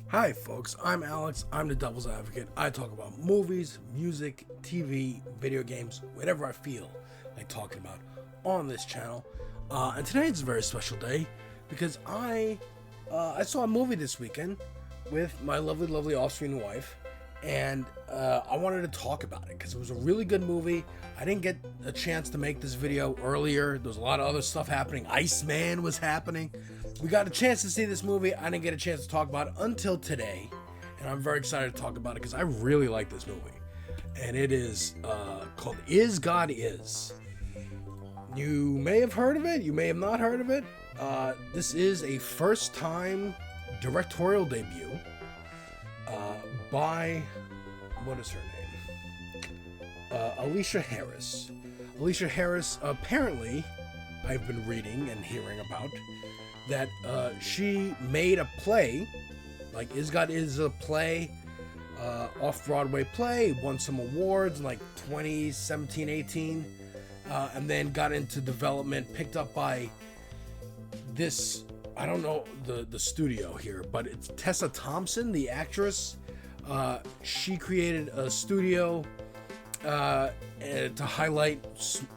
Hi folks, I'm Alex, I'm the Devil's Advocate. I talk about movies, music, TV, video games, whatever I feel like talking about on this channel. And today is a very special day because I saw a movie this weekend with my lovely off-screen wife, and I wanted to talk about it because it was a really good movie. I didn't get a chance to make this video earlier. There was a lot of other stuff happening. Iceman was happening. We got a chance to see this movie. I didn't get a chance to talk about it until today, and I'm very excited to talk about it because I really like this movie. And it is called Is God Is. You may have heard of it, you may have not heard of it. This is a first-time directorial debut by, what is her name? Aleshea Harris. Aleshea Harris, apparently, I've been reading and hearing about, that she made a play, like Is God Is a play, off-Broadway play, won some awards in like 2017, 18, and then got into development, picked up by this, I don't know the studio here, but it's Tessa Thompson, the actress. She created a studio to highlight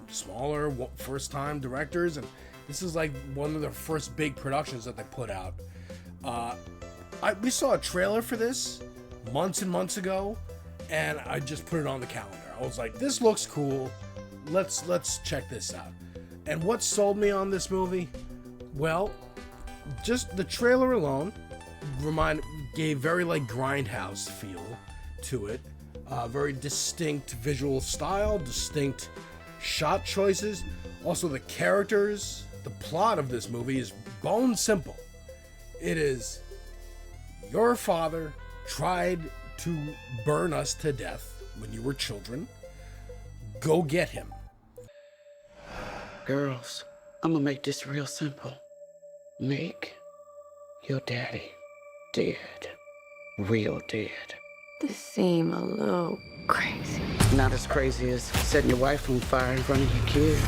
smaller first-time directors, and this is like one of their first big productions that they put out. We saw a trailer for this months and months ago, and I just put it on the calendar. I was like, this looks cool. Let's check this out. And what sold me on this movie? Well, just the trailer alone gave very like grindhouse feel to it. Very distinct visual style, distinct shot choices. Also, the characters, the plot of this movie is bone simple. It is, your father tried to burn us to death when you were children. Go get him. Girls, I'm gonna make this real simple. Make your daddy dead. Real dead. This seem a little crazy. Not as crazy as setting your wife on fire in front of your kids.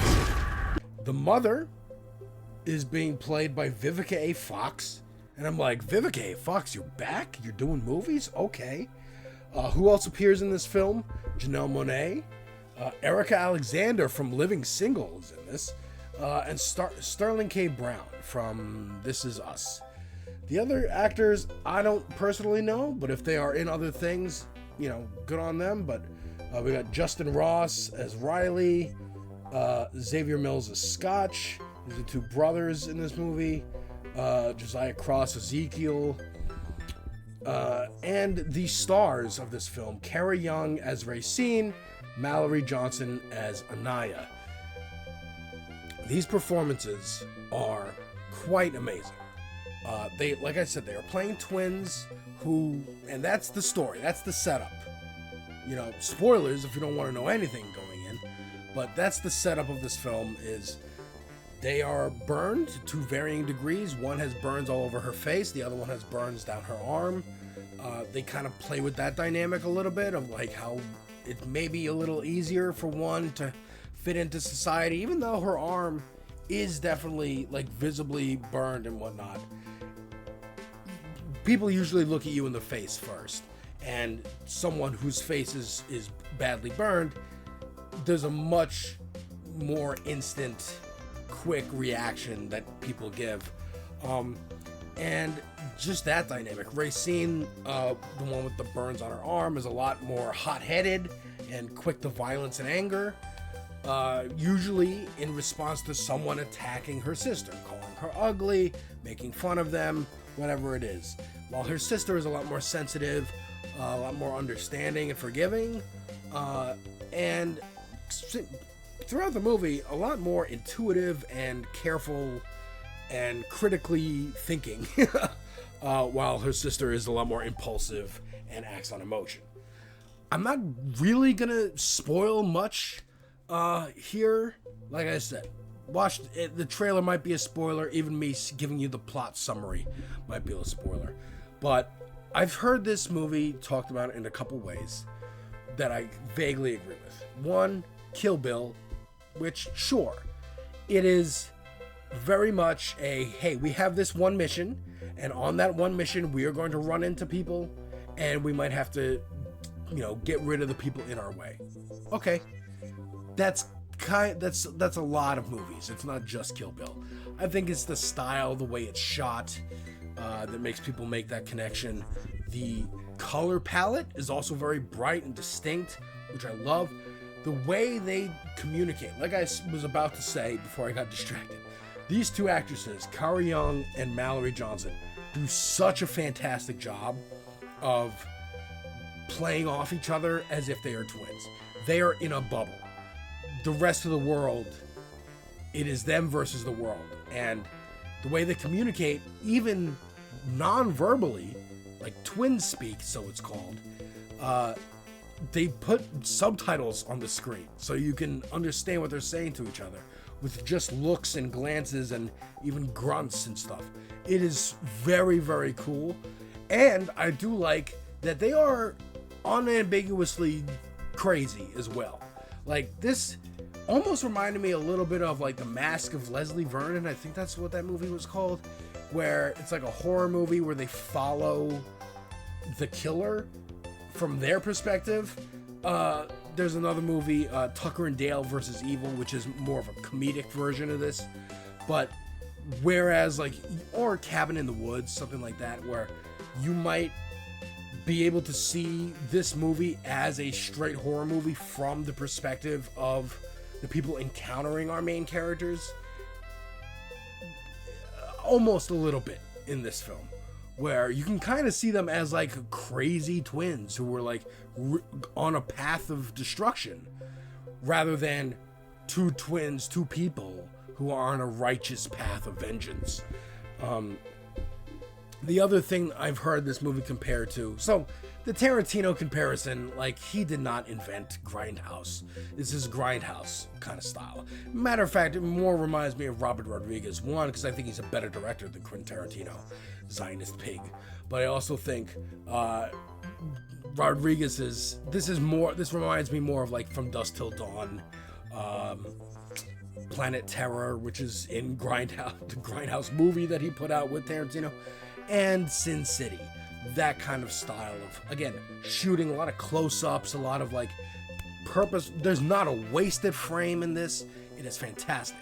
The mother is being played by Vivica A. Fox. And I'm like, Vivica A. Fox, you're back? You're doing movies? Okay. Who else appears in this film? Janelle Monáe. Erica Alexander from Living Single is in this. And Sterling K. Brown from This Is Us. The other actors, I don't personally know, but if they are in other things, you know, good on them. But we got Justin Ross as Riley, Xavier Mills as Scotch. These are two brothers in this movie. Josiah Cross, Ezekiel. And the stars of this film, Cara Young as Racine, Mallory Johnson as Anaya. These performances are quite amazing. They, like I said, they are playing twins and that's the story, that's the setup. You know, spoilers if you don't want to know anything going in, but that's the setup of this film. Is they are burned to varying degrees. One has burns all over her face, the other one has burns down her arm. They kind of play with that dynamic a little bit of like how it may be a little easier for one to fit into society, even though her arm is definitely like visibly burned and whatnot. People usually look at you in the face first, and someone whose face is badly burned, there's a much more instant, quick reaction that people give. And just that dynamic. Racine, the one with the burns on her arm, is a lot more hot-headed and quick to violence and anger. Usually in response to someone attacking her sister, calling her ugly, making fun of them, whatever it is. While her sister is a lot more sensitive, a lot more understanding and forgiving, and throughout the movie, a lot more intuitive and careful and critically thinking, while her sister is a lot more impulsive and acts on emotion. I'm not really gonna spoil much here. Like I said, watch it. The trailer might be a spoiler. Even me giving you the plot summary might be a spoiler. But I've heard this movie talked about in a couple ways that I vaguely agree with. One, Kill Bill, which, sure, it is very much a, hey, we have this one mission, And on that one mission, we are going to run into people, and we might have to, get rid of the people in our way. Okay, that's a lot of movies. It's not just Kill Bill. I think it's the style, the way it's shot, that makes people make that connection. The color palette is also very bright and distinct, which I love. The way they communicate, like I was about to say before I got distracted, these two actresses, Kara Young and Mallory Johnson, do such a fantastic job of playing off each other as if they are twins. They are in a bubble. The rest of the world, it is them versus the world. And the way they communicate, even non-verbally, like twin speak, so it's called, they put subtitles on the screen so you can understand what they're saying to each other with just looks and glances and even grunts and stuff. It is very, very cool. And I do like that they are unambiguously crazy as well. Like, this almost reminded me a little bit of like The Mask of Leslie Vernon. I think that's what that movie was called, where it's like a horror movie where they follow the killer from their perspective. There's another movie, Tucker and Dale versus Evil, which is more of a comedic version of this. But whereas or Cabin in the Woods, something like that, where you might be able to see this movie as a straight horror movie from the perspective of the people encountering our main characters. Almost a little bit in this film, where you can kind of see them as like crazy twins who were like on a path of destruction, rather than two twins, two people who are on a righteous path of vengeance. The other thing I've heard this movie compared to, so the Tarantino comparison, like, he did not invent grindhouse. This is grindhouse kind of style. Matter of fact, it more reminds me of Robert Rodriguez. One, because I think he's a better director than Quentin Tarantino, Zionist pig. But I also think Rodriguez's, this reminds me more of like From Dusk Till Dawn, Planet Terror, which is in Grindhouse, the Grindhouse movie that he put out with Tarantino, and Sin City. That kind of style of, again, shooting a lot of close-ups, a lot of like purpose. There's not a wasted frame in this. It is fantastic.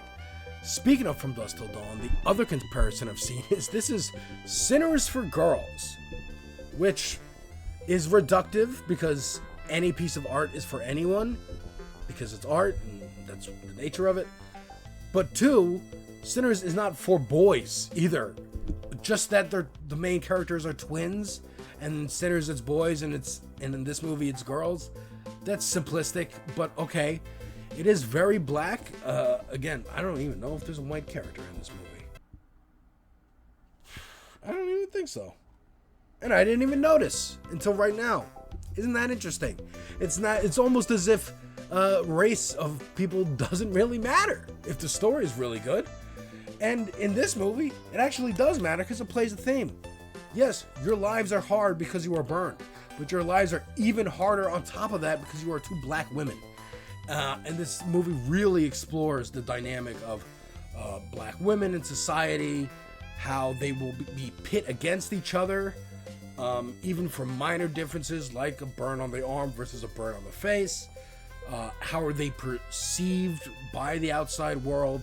Speaking of From Dusk Till Dawn, the other comparison I've seen is this is Sinners for Girls, which is reductive because any piece of art is for anyone because it's art and that's the nature of it. But two, Sinners is not for boys either. Just that the main characters are twins, and in Sinners it's boys, and in this movie it's girls. That's simplistic, but okay. It is very black. Again, I don't even know if there's a white character in this movie. I don't even think so. And I didn't even notice until right now. Isn't that interesting? It's almost as if race of people doesn't really matter if the story is really good. And in this movie, it actually does matter because it plays a theme. Yes, your lives are hard because you are burned, but your lives are even harder on top of that because you are two black women. And this movie really explores the dynamic of black women in society, how they will be pit against each other, even for minor differences like a burn on the arm versus a burn on the face. How are they perceived by the outside world,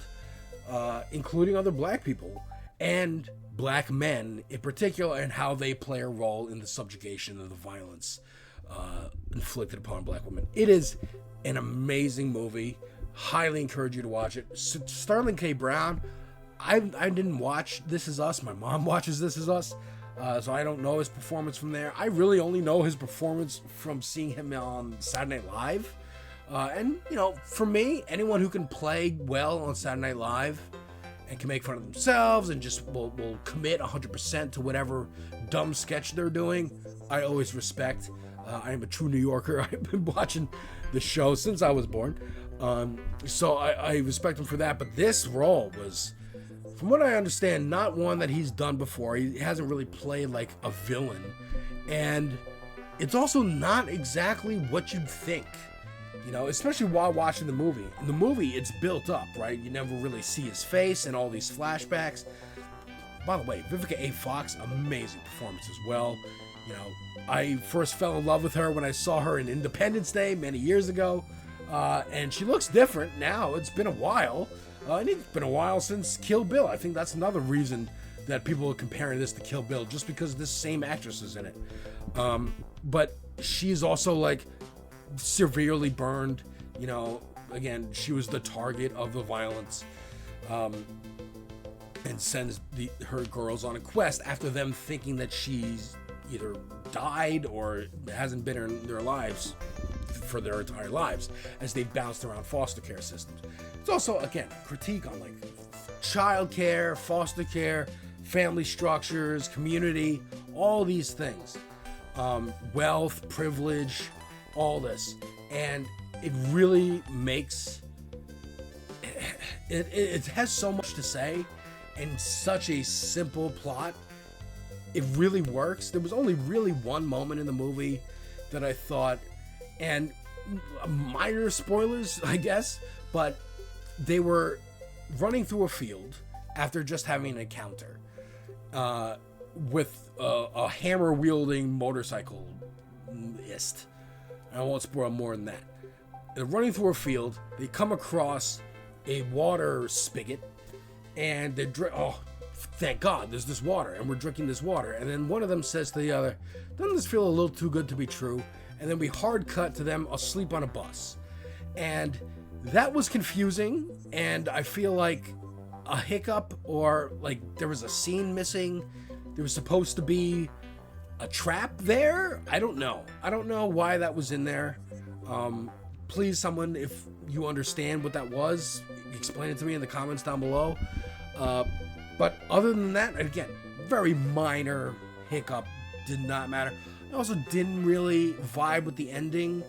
including other black people and black men in particular, and how they play a role in the subjugation of the violence inflicted upon black women. It is an amazing movie. Highly encourage you to watch it. Sterling K. Brown, I didn't watch This Is Us. My mom watches This Is Us, so I don't know his performance from there. I really only know his performance from seeing him on Saturday Night Live. And, for me, anyone who can play well on Saturday Night Live and can make fun of themselves and just will commit 100% to whatever dumb sketch they're doing, I always respect. I am a true New Yorker. I've been watching the show since I was born. So I respect him for that. But this role was, from what I understand, not one that he's done before. He hasn't really played like a villain. And it's also not exactly what you'd think. Especially while watching the movie. In the movie, it's built up, right? You never really see his face and all these flashbacks. by the way, Vivica A. Fox, amazing performance as well. You know, I first fell in love with her when I saw her in Independence Day many years ago, and she looks different now. It's been a while, and it's been a while since Kill Bill. I think that's another reason that people are comparing this to Kill Bill, just because this same actress is in it. But she's also like severely burned. You know, again, she was the target of the violence, and sends her girls on a quest after them thinking that she's either died or hasn't been in their lives for their entire lives, as they've bounced around foster care systems. It's also, again, critique on like child care, foster care, family structures, community, all these things, wealth, privilege, all this. And it really makes it has so much to say and such a simple plot. It really works. There was only really one moment in the movie that I thought, and minor spoilers, I guess, but they were running through a field after just having an encounter with a hammer-wielding motorcyclist. I won't spoil more than that. They're running through a field. They come across a water spigot, and they drink. Oh, thank God, there's this water, and we're drinking this water. And then one of them says to the other, "Doesn't this feel a little too good to be true?" And then we hard cut to them asleep on a bus, and that was confusing. And I feel like a hiccup, or like there was a scene missing. There was supposed to be a trap there. I don't know why that was in there. Please, someone, if you understand what that was, explain it to me in the comments down below. But other than that, again, very minor hiccup, did not matter. I also didn't really vibe with the ending.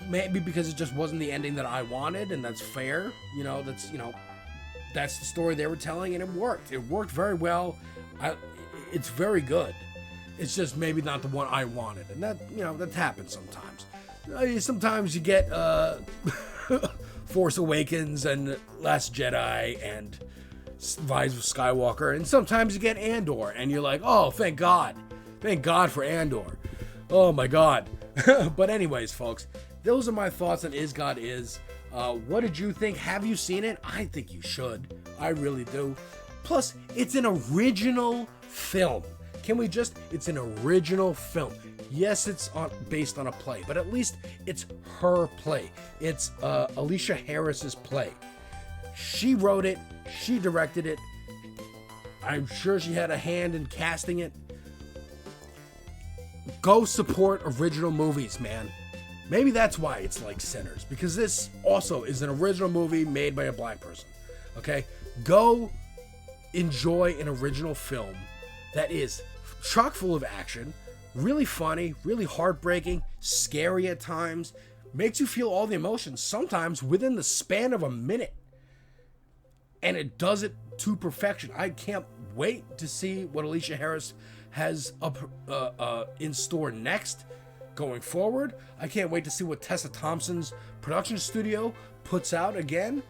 Maybe because it just wasn't the ending that I wanted, and that's fair. That's the story they were telling, and it worked. It worked very well. It's very good. It's just maybe not the one I wanted, and that happens sometimes. Sometimes you get Force Awakens and Last Jedi and Rise of Skywalker, and sometimes you get Andor, and you're like, oh, thank God for Andor. Oh my God. But anyways, folks, those are my thoughts on Is God Is. What did you think? Have you seen it? I think you should. I really do. Plus, it's an original film. It's an original film. Yes, it's based on a play, but at least it's her play. It's Aleshea Harris's play. She wrote it. She directed it. I'm sure she had a hand in casting it. Go support original movies, man. Maybe that's why it's like Sinners, because this also is an original movie made by a black person. Okay? Go enjoy an original film that is chock full of action, really funny, really heartbreaking, scary at times, makes you feel all the emotions, sometimes within the span of a minute. And it does it to perfection. I can't wait to see what Aleshea Harris has up in store next, going forward. I can't wait to see what Tessa Thompson's production studio puts out again.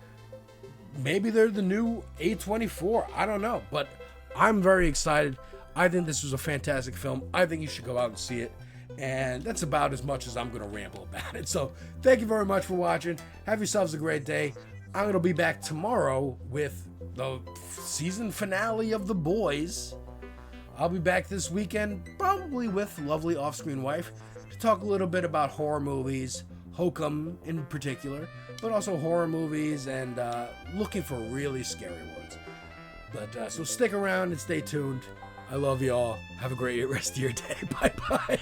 Maybe they're the new A24. I don't know, but I'm very excited. I think this was a fantastic film. I think you should go out and see it. And that's about as much as I'm going to ramble about it. So thank you very much for watching. Have yourselves a great day. I'm going to be back tomorrow with the season finale of The Boys. I'll be back this weekend, probably with lovely off-screen wife, to talk a little bit about horror movies, Hokum in particular, but also horror movies and looking for really scary ones. But so stick around and stay tuned. I love you all. Have a great rest of your day. Bye-bye.